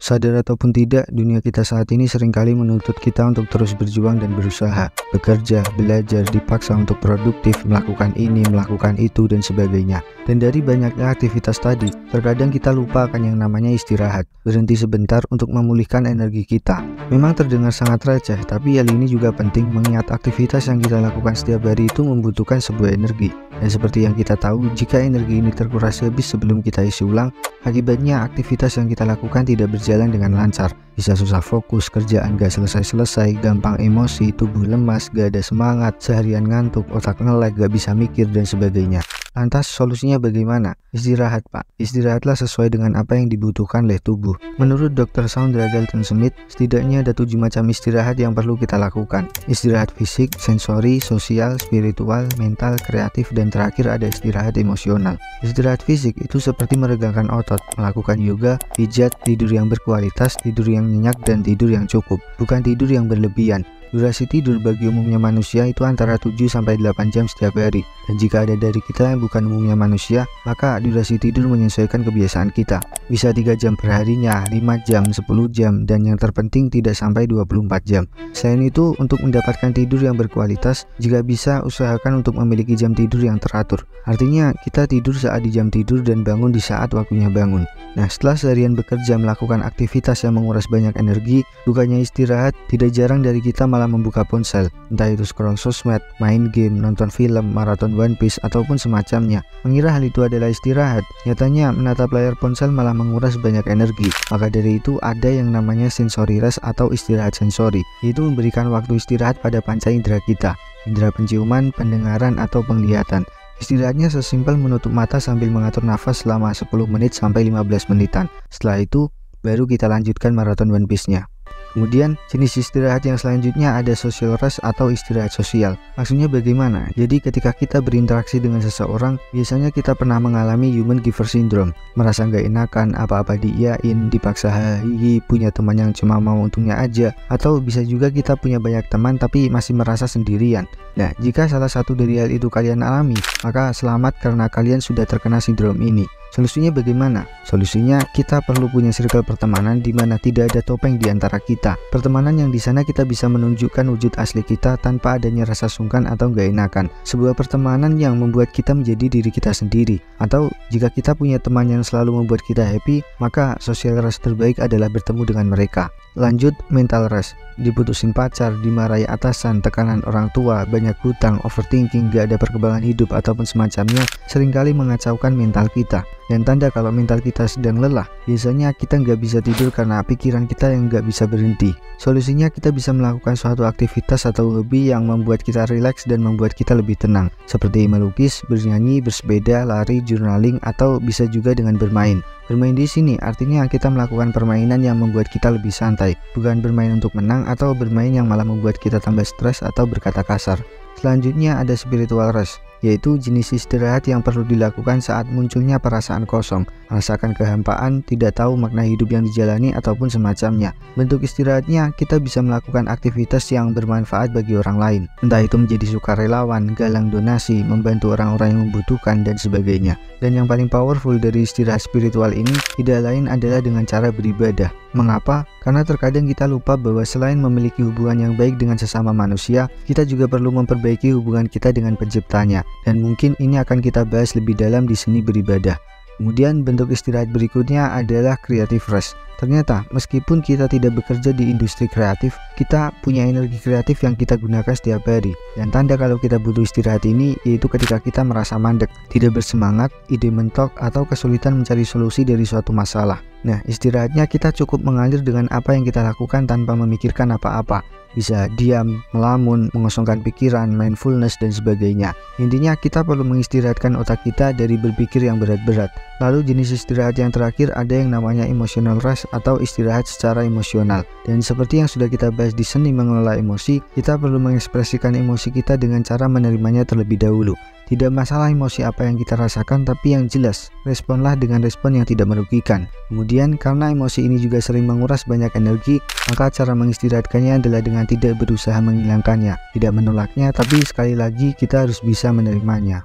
Sadar ataupun tidak, dunia kita saat ini seringkali menuntut kita untuk terus berjuang dan berusaha, bekerja, belajar, dipaksa untuk produktif, melakukan ini, melakukan itu, dan sebagainya. Dan dari banyaknya aktivitas tadi, terkadang kita lupa akan yang namanya istirahat, berhenti sebentar untuk memulihkan energi kita. Memang terdengar sangat receh, tapi hal ini juga penting mengingat aktivitas yang kita lakukan setiap hari itu membutuhkan sebuah energi. Dan seperti yang kita tahu, jika energi ini terkuras habis sebelum kita isi ulang, akibatnya aktivitas yang kita lakukan tidak berjalan dengan lancar. Bisa susah fokus, kerjaan gak selesai-selesai, gampang emosi, tubuh lemas, gak ada semangat, seharian ngantuk, otak nge-lag, gak bisa mikir, dan sebagainya. Lantas solusinya bagaimana? Istirahat, Pak. Istirahatlah sesuai dengan apa yang dibutuhkan oleh tubuh. Menurut Dr. Saundra Dalton Smith, setidaknya ada 7 macam istirahat yang perlu kita lakukan. Istirahat fisik, sensori, sosial, spiritual, mental, kreatif, dan terakhir ada istirahat emosional. Istirahat fisik itu seperti meregangkan otot, melakukan yoga, pijat, tidur yang berkualitas, tidur yang nyenyak, dan tidur yang cukup, bukan tidur yang berlebihan. Durasi tidur bagi umumnya manusia itu antara 7-8 jam setiap hari. Dan jika ada dari kita yang bukan umumnya manusia, maka durasi tidur menyesuaikan kebiasaan kita. Bisa 3 jam per harinya, 5 jam, 10 jam, dan yang terpenting tidak sampai 24 jam. Selain itu, untuk mendapatkan tidur yang berkualitas, jika bisa usahakan untuk memiliki jam tidur yang teratur. Artinya, kita tidur saat di jam tidur dan bangun di saat waktunya bangun. Nah, setelah seharian bekerja melakukan aktivitas yang menguras banyak energi, bukannya istirahat, tidak jarang dari kita malah membuka ponsel, entah itu scroll sosmed, main game, nonton film, maraton One Piece, ataupun semacamnya. Mengira hal itu adalah istirahat, nyatanya menatap layar ponsel malah menguras banyak energi. Maka dari itu ada yang namanya sensory rest atau istirahat sensori, yaitu memberikan waktu istirahat pada panca indera kita, indera penciuman, pendengaran, atau penglihatan. Istirahatnya sesimpel menutup mata sambil mengatur nafas selama 10 menit sampai 15 menitan. Setelah itu, baru kita lanjutkan maraton One Piece-nya. Kemudian, jenis istirahat yang selanjutnya ada social rest atau istirahat sosial. Maksudnya bagaimana? Jadi ketika kita berinteraksi dengan seseorang, biasanya kita pernah mengalami human giver syndrome. Merasa nggak enakan, apa-apa diiyain, dipaksa hihi, punya teman yang cuma mau untungnya aja. Atau bisa juga kita punya banyak teman tapi masih merasa sendirian. Nah, jika salah satu dari hal itu kalian alami, maka selamat karena kalian sudah terkena sindrom ini. Solusinya bagaimana? Solusinya kita perlu punya circle pertemanan di mana tidak ada topeng di antara kita. Pertemanan yang di sana kita bisa menunjukkan wujud asli kita tanpa adanya rasa sungkan atau gak enakan. Sebuah pertemanan yang membuat kita menjadi diri kita sendiri. Atau jika kita punya teman yang selalu membuat kita happy, maka social rest terbaik adalah bertemu dengan mereka. Lanjut, mental rest. Diputusin pacar, dimarahi atasan, tekanan orang tua, banyak hutang, overthinking, gak ada perkembangan hidup ataupun semacamnya seringkali mengacaukan mental kita. Dan tanda kalau mental kita sedang lelah, biasanya kita nggak bisa tidur karena pikiran kita yang nggak bisa berhenti. Solusinya kita bisa melakukan suatu aktivitas atau hobi yang membuat kita rileks dan membuat kita lebih tenang, seperti melukis, bernyanyi, bersepeda, lari, journaling, atau bisa juga dengan bermain. Bermain di sini artinya kita melakukan permainan yang membuat kita lebih santai, bukan bermain untuk menang atau bermain yang malah membuat kita tambah stres atau berkata kasar. Selanjutnya ada spiritual rest, yaitu jenis istirahat yang perlu dilakukan saat munculnya perasaan kosong, merasakan kehampaan, tidak tahu makna hidup yang dijalani ataupun semacamnya. Bentuk istirahatnya kita bisa melakukan aktivitas yang bermanfaat bagi orang lain, entah itu menjadi sukarelawan, galang donasi, membantu orang-orang yang membutuhkan, dan sebagainya. Dan yang paling powerful dari istirahat spiritual ini tidak lain adalah dengan cara beribadah. Mengapa? Karena terkadang kita lupa bahwa selain memiliki hubungan yang baik dengan sesama manusia, kita juga perlu memperbaiki hubungan kita dengan penciptanya. Dan mungkin ini akan kita bahas lebih dalam di seni beribadah. Kemudian bentuk istirahat berikutnya adalah creative rest. Ternyata meskipun kita tidak bekerja di industri kreatif, kita punya energi kreatif yang kita gunakan setiap hari. Dan tanda kalau kita butuh istirahat ini yaitu ketika kita merasa mandek, tidak bersemangat, ide mentok, atau kesulitan mencari solusi dari suatu masalah. Nah, istirahatnya kita cukup mengalir dengan apa yang kita lakukan tanpa memikirkan apa-apa. Bisa diam, melamun, mengosongkan pikiran, mindfulness, dan sebagainya. Intinya kita perlu mengistirahatkan otak kita dari berpikir yang berat-berat. Lalu jenis istirahat yang terakhir ada yang namanya emotional rest atau istirahat secara emosional. Dan seperti yang sudah kita bahas di seni mengelola emosi, kita perlu mengekspresikan emosi kita dengan cara menerimanya terlebih dahulu. Tidak masalah emosi apa yang kita rasakan, tapi yang jelas, responlah dengan respon yang tidak merugikan. Kemudian, karena emosi ini juga sering menguras banyak energi, maka cara mengistirahatkannya adalah dengan tidak berusaha menghilangkannya, tidak menolaknya, tapi sekali lagi kita harus bisa menerimanya.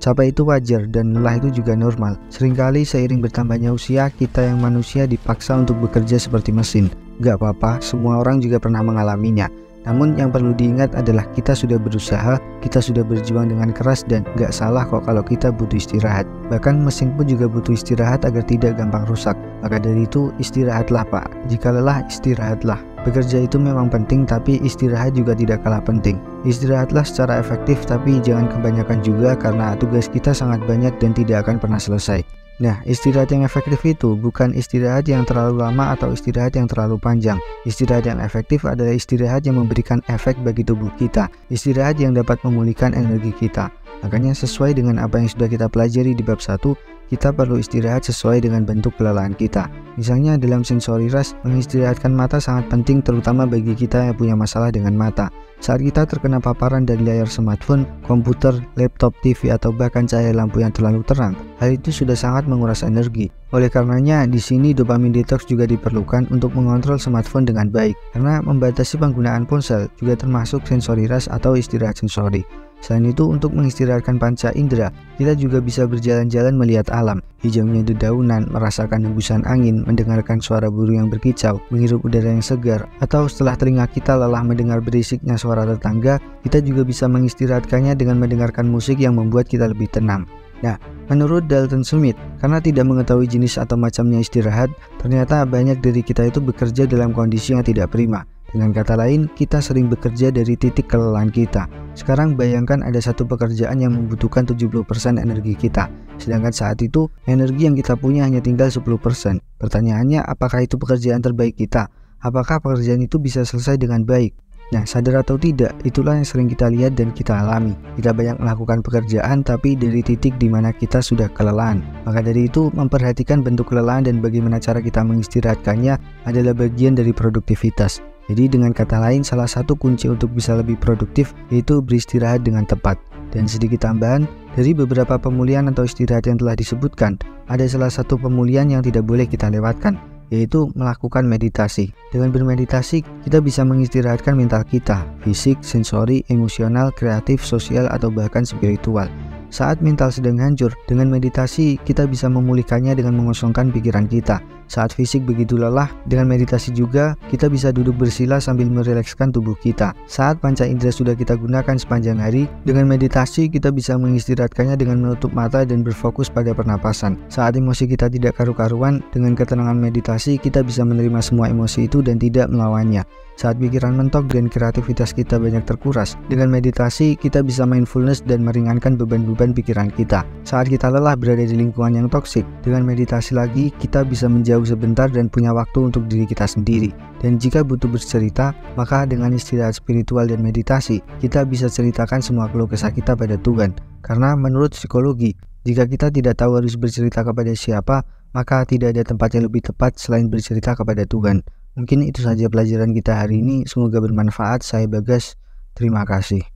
Capek itu wajar dan lelah itu juga normal. Seringkali seiring bertambahnya usia, kita yang manusia dipaksa untuk bekerja seperti mesin. Gak apa-apa, semua orang juga pernah mengalaminya. Namun yang perlu diingat adalah kita sudah berusaha, kita sudah berjuang dengan keras dan gak salah kok kalau kita butuh istirahat. Bahkan mesin pun juga butuh istirahat agar tidak gampang rusak. Maka dari itu istirahatlah Pak. Jika lelah istirahatlah. Bekerja itu memang penting tapi istirahat juga tidak kalah penting. Istirahatlah secara efektif tapi jangan kebanyakan juga karena tugas kita sangat banyak dan tidak akan pernah selesai. Nah, istirahat yang efektif itu bukan istirahat yang terlalu lama atau istirahat yang terlalu panjang. Istirahat yang efektif adalah istirahat yang memberikan efek bagi tubuh kita. Istirahat yang dapat memulihkan energi kita. Makanya sesuai dengan apa yang sudah kita pelajari di bab 1, kita perlu istirahat sesuai dengan bentuk kelelahan kita. Misalnya dalam sensory rest, mengistirahatkan mata sangat penting terutama bagi kita yang punya masalah dengan mata. Saat kita terkena paparan dari layar smartphone, komputer, laptop, TV, atau bahkan cahaya lampu yang terlalu terang, hal itu sudah sangat menguras energi. Oleh karenanya, di sini dopamin detox juga diperlukan untuk mengontrol smartphone dengan baik, karena membatasi penggunaan ponsel juga termasuk sensory rest atau istirahat sensori. Selain itu, untuk mengistirahatkan panca indera, kita juga bisa berjalan-jalan melihat alam, hijaunya dedaunan, merasakan hembusan angin, mendengarkan suara burung yang berkicau, menghirup udara yang segar, atau setelah telinga kita lelah mendengar berisiknya suara tetangga, kita juga bisa mengistirahatkannya dengan mendengarkan musik yang membuat kita lebih tenang. Nah, menurut Dalton Smith, karena tidak mengetahui jenis atau macamnya istirahat, ternyata banyak dari kita itu bekerja dalam kondisi yang tidak prima. Dengan kata lain, kita sering bekerja dari titik kelelahan kita. Sekarang bayangkan ada satu pekerjaan yang membutuhkan 70% energi kita. Sedangkan saat itu, energi yang kita punya hanya tinggal 10%. Pertanyaannya, apakah itu pekerjaan terbaik kita? Apakah pekerjaan itu bisa selesai dengan baik? Nah, sadar atau tidak, itulah yang sering kita lihat dan kita alami. Kita banyak melakukan pekerjaan tapi dari titik di mana kita sudah kelelahan. Maka dari itu, memperhatikan bentuk kelelahan dan bagaimana cara kita mengistirahatkannya adalah bagian dari produktivitas. Jadi dengan kata lain, salah satu kunci untuk bisa lebih produktif yaitu beristirahat dengan tepat. Dan sedikit tambahan, dari beberapa pemulihan atau istirahat yang telah disebutkan, ada salah satu pemulihan yang tidak boleh kita lewatkan, yaitu melakukan meditasi. Dengan bermeditasi, kita bisa mengistirahatkan mental kita, fisik, sensori, emosional, kreatif, sosial, atau bahkan spiritual. Saat mental sedang hancur, dengan meditasi kita bisa memulihkannya dengan mengosongkan pikiran kita. Saat fisik begitu lelah, dengan meditasi juga kita bisa duduk bersila sambil merilekskan tubuh kita. Saat panca indera sudah kita gunakan sepanjang hari, dengan meditasi kita bisa mengistirahatkannya dengan menutup mata dan berfokus pada pernapasan. Saat emosi kita tidak karu-karuan, dengan ketenangan meditasi kita bisa menerima semua emosi itu dan tidak melawannya. Saat pikiran mentok dan kreativitas kita banyak terkuras, dengan meditasi kita bisa mindfulness dan meringankan beban-beban pikiran kita. Saat kita lelah berada di lingkungan yang toksik, dengan meditasi lagi kita bisa menjauh sebentar dan punya waktu untuk diri kita sendiri. Dan jika butuh bercerita, maka dengan istirahat spiritual dan meditasi, kita bisa ceritakan semua keluh kesah kita pada Tuhan. Karena menurut psikologi, jika kita tidak tahu harus bercerita kepada siapa, maka tidak ada tempat yang lebih tepat selain bercerita kepada Tuhan. Mungkin itu saja pelajaran kita hari ini, semoga bermanfaat. Saya Bagas, terima kasih.